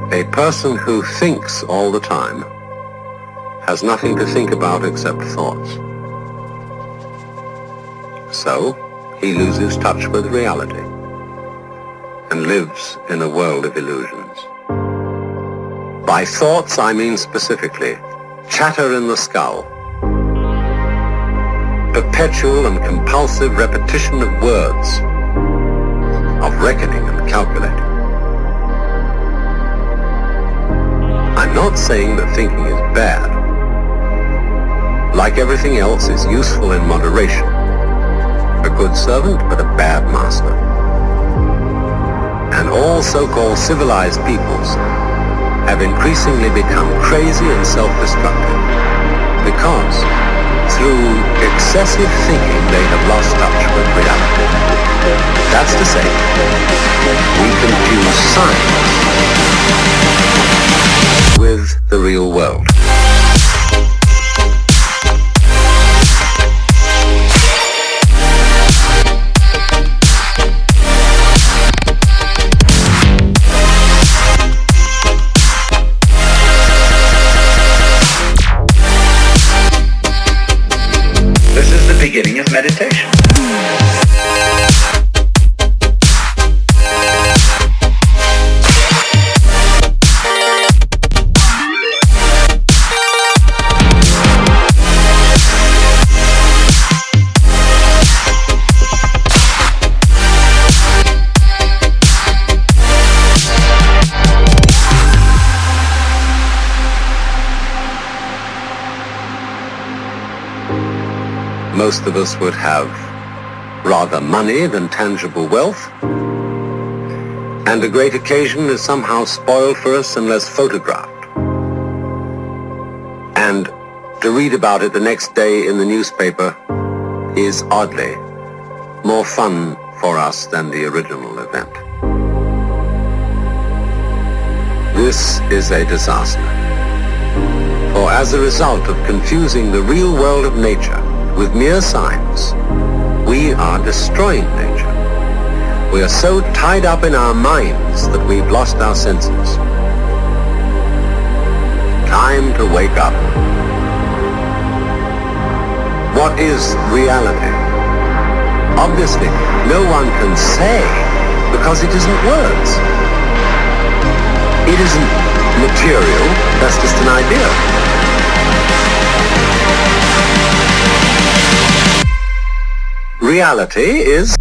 A person who thinks all the time has nothing to think about except thoughts. So, he loses touch with reality and lives in a world of illusions. By thoughts, I mean specifically chatter in the skull, perpetual and compulsive repetition of words, of reckoning and calculating. I'm not saying that thinking is bad. Like everything else, it's useful in moderation. A good servant, but a bad master. And all so-called civilized peoples have increasingly become crazy and self-destructive because through excessive thinking they have lost touch with reality. That's to say, we confuse science with the real world. This is the beginning of meditation. Most of us would have rather money than tangible wealth, and a great occasion is somehow spoiled for us unless photographed. And to read about it the next day in the newspaper is oddly more fun for us than the original event. This is a disaster. For as a result of confusing the real world of nature with mere science, we are destroying nature. We are so tied up in our minds that we've lost our senses. Time to wake up. What is reality? Obviously, no one can say because it isn't words. It isn't material, that's just an idea. Reality is